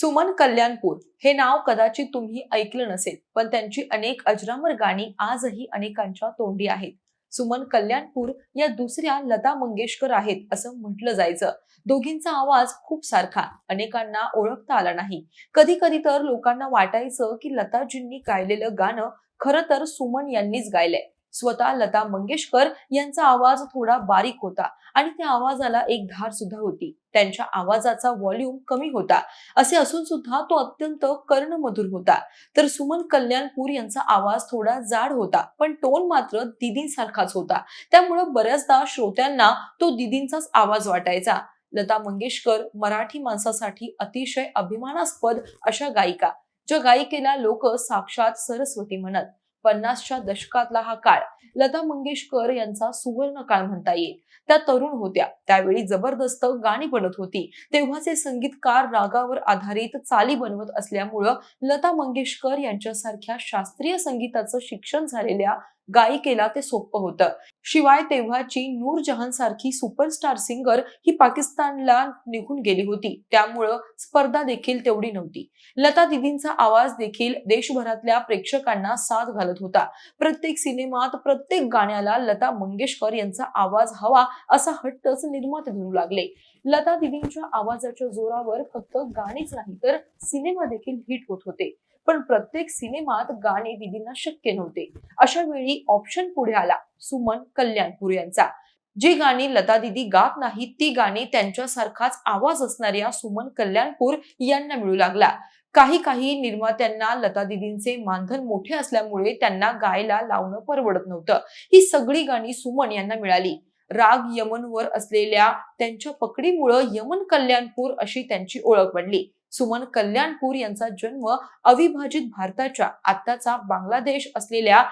सुमन कल्याणपूर हे नाव कदाचित तुम्ही ऐकलं नसेल, पण त्यांची अनेक अजरामर गाणी आजही अनेकांच्या तोंडी आहेत. सुमन कल्याणपूर या दुसऱ्या लता मंगेशकर आहेत असं म्हटलं जायचं. दोघींचा आवाज खूप सारखा, अनेकांना ओळखता आला नाही. कधी कधी तर लोकांना वाटायचं की लताजींनी गायलेलं गाणं खरं तर सुमन यांनीच गायलंय. स्वतः लता मंगेशकर यांचा आवाज थोडा बारीक होता आणि त्या आवाजाला एक धार सुद्धा होती. त्यांच्या आवाजाचा व्हॉल्यूम कमी होता. असे असून सुद्धा तो अत्यंत कर्णमधुर होता. तर सुमन कल्याणपूर यांचा आवाज थोडा जाड होता, पण टोन मात्र दीदींसारखाच होता. त्यामुळे बऱ्याचदा श्रोत्यांना तो दीदींचाच आवाज वाटायचा. लता मंगेशकर मराठी माणसासाठी अतिशय अभिमानास्पद अशा गायिका, ज्या गायिकेला लोक साक्षात सरस्वती म्हणत. 50च्या दशकातला हा काळ लता मंगेशकर यांचा सुवर्ण काळ म्हणता येईल. त्या तरुण होत्या, त्यावेळी जबरदस्त गाणी बनत होती. तेव्हाचे संगीतकार रागावर आधारित चाली बनवत असल्यामुळं लता मंगेशकर यांच्यासारख्या शास्त्रीय संगीताचं शिक्षण झालेल्या गायिकेला ते सोपं होतं. शिवाय तेव्हाची नूरजहान सारखी सुपरस्टार सिंगर ही पाकिस्तानला निघून गेली होती, त्यामुळं स्पर्धा देखील तेवढी नव्हती. लता दीदींचा आवाज देखील देशभरातल्या प्रेक्षकांना साथ घालत होता. प्रत्येक सिनेमात प्रत्येक गाण्याला लता मंगेशकर यांचा आवाज हवा असा हट्टच निर्माते धरू लागले. लता दीदींच्या आवाजाच्या जोरावर फक्त गाणीच नाही तर सिनेमा देखील हिट होत होते. पण प्रत्येक सिनेमात गाणे दीदींना शक्य नव्हते. अशा वेळी ऑप्शन पुढे आला सुमन कल्याणपूर यांचा. जी गाणी लता दीदी गात नाहीत ती गाणी त्यांच्यासारखाच आवाज असणाऱ्या सुमन कल्याणपूर यांना मिळू लागला. काही निर्मात्यांना लता दीदींचे मानधन मोठे असल्यामुळे त्यांना गायला लावणं परवडत नव्हतं. ही सगळी गाणी सुमन यांना मिळाली. राग यमनवर असलेल्या त्यांच्या पकडीमुळे यमन कल्याणपूर अशी त्यांची ओळख बनली. सुमन कल्याणपूर यांचा जन्म अविभाजित भारताच्या आत्ताचा बांगलादेश असलेल्या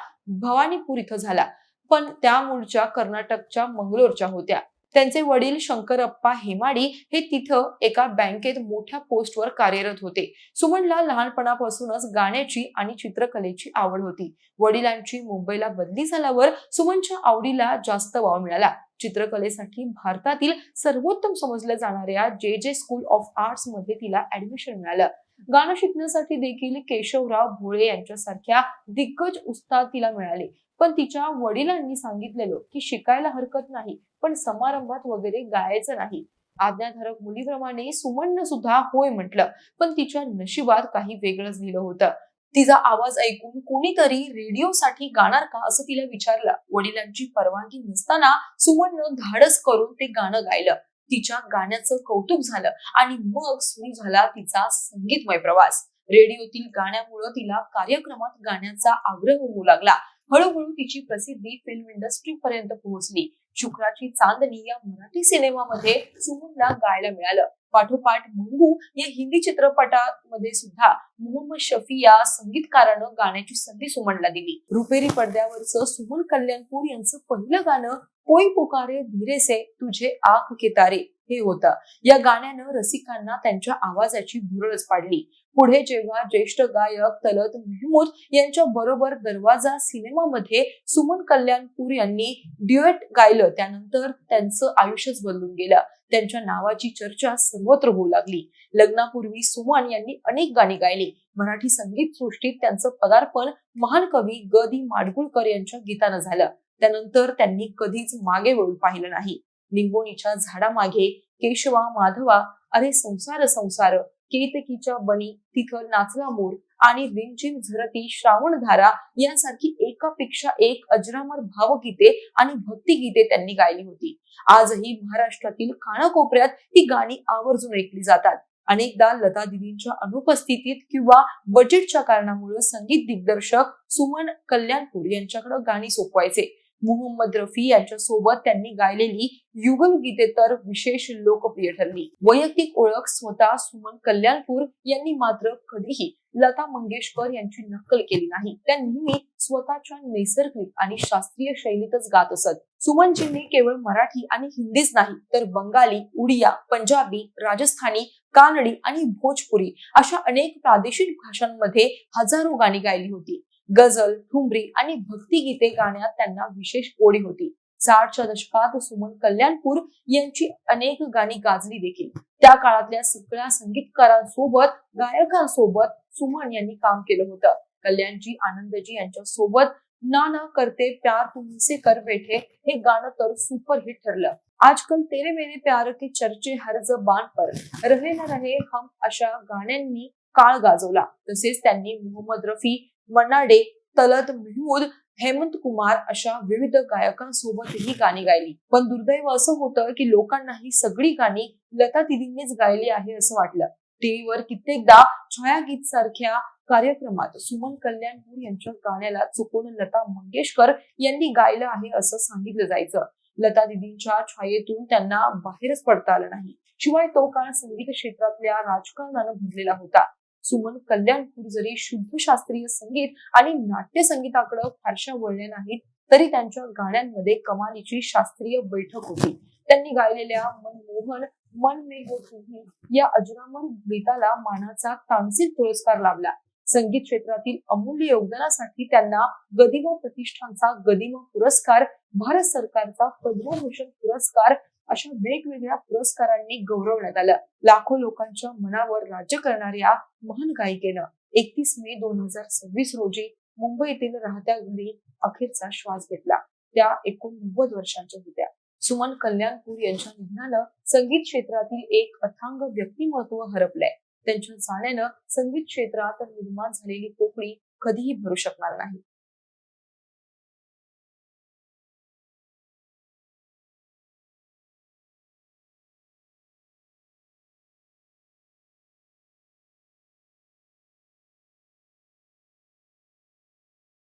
भवानीपूर इथं झाला, पण त्या मूळच्या कर्नाटकच्या मंगलोरच्या होत्या. त्यांचे वडील शंकरप्पा हेमाडी हे तिथं एका बँकेत मोठ्या पोस्टवर कार्यरत होते. सुमनला लहानपणापासूनच गाण्याची आणि चित्रकलेची आवड होती. वडिलांची मुंबईला बदली झाल्यावर सुमनच्या आवडीला जास्त वाव मिळाला. चित्रकलेसाठी भारतातील सर्वोत्तम समजल्या जाणाऱ्या जे स्कूल ऑफ आर्ट्स मध्ये तिला ऍडमिशन मिळालं. गाणं शिकण्यासाठी देखील केशवराव भोळे यांच्यासारख्या दिग्गज उस्ताद तिला मिळाले. पण तिच्या वडिलांनी सांगितलेलं की शिकायला हरकत नाही, पण समारंभात वगैरे गायचं नाही. आज्ञाधारक मुलीप्रमाणे सुमननं सुद्धा होय म्हटलं, पण तिच्या नशिबात काही वेगळंच लिहिलं होतं. तिचा आवाज ऐकून कोणीतरी रेडिओसाठी गाणार का असं तिला विचारलं. वडिलांची परवानगी नसताना सुमननं धाडस करून ते गाणं गायलं. तिच्या गाण्याचं कौतुक झालं आणि मग सुरू झाला तिचा संगीतमय प्रवास. रेडिओतील गाण्यामुळे तिला कार्यक्रमात गाण्याचा आग्रह होऊ लागला. हळूहळू तिची प्रसिद्धी फिल्म इंडस्ट्री पर्यंत पोहोचली. शुक्राची चांदणी या मराठी सिनेमामध्ये सुमनला गायला मिळालं. पाठोपाठ मंगू या हिंदी चित्रपटामध्ये सुद्धा मोहम्मद शफी या संगीतकारानं गाण्याची संधी सुमनला दिली. रुपेरी पडद्यावरचं सुमन कल्याणपूर यांचं पहिलं गाणं कोई पुकारे धीरे से तुझे आंख के तारे हे होतं. या गाण्यानं रसिकांना त्यांच्या आवाजाची भुरळच पाडली. पुढे जेव्हा ज्येष्ठ गायक तलत महमूद यांच्या बरोबर दरवाजा सिनेमामध्ये सुमन कल्याणपूर यांनी ड्युएट गायलं, त्यानंतर त्यांचं आयुष्यच बदलून गेलं. त्यांच्या नावाची चर्चा सर्वत्र होऊ लागली. लग्नापूर्वी सुमन यांनी अनेक गाणी गायली. मराठी संगीत सृष्टीत त्यांचं पदार्पण महान कवी ग दि माडगुळकर यांच्या गीतानं झालं. त्यानंतर त्यांनी कधीच मागे वळून पाहिलं नाही. निंबोणीच्या झाडामागे, केशवा माधवा, अरे संसार संसार, केतकीच्या बनी, तिथं नाचला मोर आणि रिमझिम झरती श्रावणधारा यांसारखी एकापेक्षा एक अजरामर भावगीते आणि भक्तिगीते त्यांनी गायली होती. आजही महाराष्ट्रातील कानाकोपऱ्यात ही गाणी आवर्जून ऐकली जातात. अनेकदा लता दीदींच्या अनुपस्थितीत किंवा बजेटच्या कारणामुळे संगीत दिग्दर्शक सुमन कल्याणपूर यांच्याकडे गाणी सोपवायचे. मोहम्मद रफी यांच्या सोबत त्यांनी गायलेली युगल गीते तर विशेष लोकप्रिय ठरली. वैयक्तिक ओळख स्वतः सुमन कल्याणपूर यांनी मात्र कधीही लता मंगेशकर यांची नक्कल केली नाही. त्या नेहमी स्वतःच्या नैसर्गिक आणि शास्त्रीय शैलीतच गात असत. सुमनजींनी केवळ मराठी आणि हिंदीच नाही तर बंगाली, उडिया, पंजाबी, राजस्थानी, कानडी आणि भोजपुरी अशा अनेक प्रादेशिक भाषांमध्ये हजारो गाणी गायली होती. गझल, ठुमरी आणि भक्तिगीते गाण्यात त्यांना विशेष ओढ होती. 60च्या दशकात सुमन कल्याणपूर यांची अनेक गाणी गाजली देखील. त्या काळातल्या सगळ्या संगीतकारांसोबत, गायकांसोबत सुमन यांनी काम केलं होतं. कल्याणजी आनंदजी यांच्या सोबत ना ना करते प्यार तुमसे कर बैठे हे गाणं तर सुपरहिट ठरलं. आजकल तेरे मेरे प्यार के चर्चे हर जबान पर, रहे न रहे हम अशा गाण्यांनी काळ गाजवला. तसेच त्यांनी मोहम्मद रफी, मन्ना डे, तलत महमूद, हेमंत कुमार अशा विविध गायकांसोबत ही गाणी गायली. पण दुर्दैव असं होतं की लोकांना ही सगळी गाणी लता दिदींनीच गायली आहे असं वाटलं. टीव्हीवर कित्येकदा छायागीत सारख्या कार्यक्रमात सुमन कल्याणपूर यांच्या गाण्याला चुकून लता मंगेशकर यांनी गायलं आहे असं सांगितलं जायचं. लता दिदींच्या छायेतून त्यांना बाहेरच पडता आलं नाही. शिवाय तो काळ संगीत क्षेत्रातल्या राजकारणानं भरलेला होता. सुमन कल्याणपूर जरी शुद्ध शास्त्रीय संगीत आणि नाट्य संगीताकडे फारशा वळल्या नाहीत, तरी त्यांच्या गाण्यांमध्ये कमालीची शास्त्रीय बैठक होती. त्यांनी गायलेल्या मनमोहन, मन में हो तुम्ही या अजरामर गीताला मानाचा तानसेन पुरस्कार लाभला. संगीत क्षेत्रातील अमूल्य योगदानासाठी त्यांना गदिमा प्रतिष्ठानचा गदिमा पुरस्कार, भारत सरकारचा पद्मभूषण पुरस्कार अशा वेगवेगळ्या पुरस्कारांनी गौरवण्यात आलं. लाखो लोकांच्या मनावर राज्य करणाऱ्या महान गायिकेनं 31 मे 2026 रोजी मुंबईतील राहत्या घरी अखेरचा श्वास घेतला. त्या 89 वर्षांच्या होत्या. सुमन कल्याणपूर यांच्या निधनानं संगीत क्षेत्रातील एक अथांग व्यक्तिमत्व हरपलंय. त्यांच्या जाण्यानं संगीत क्षेत्रात निर्माण झालेली पोकळी कधीही भरू शकणार नाही.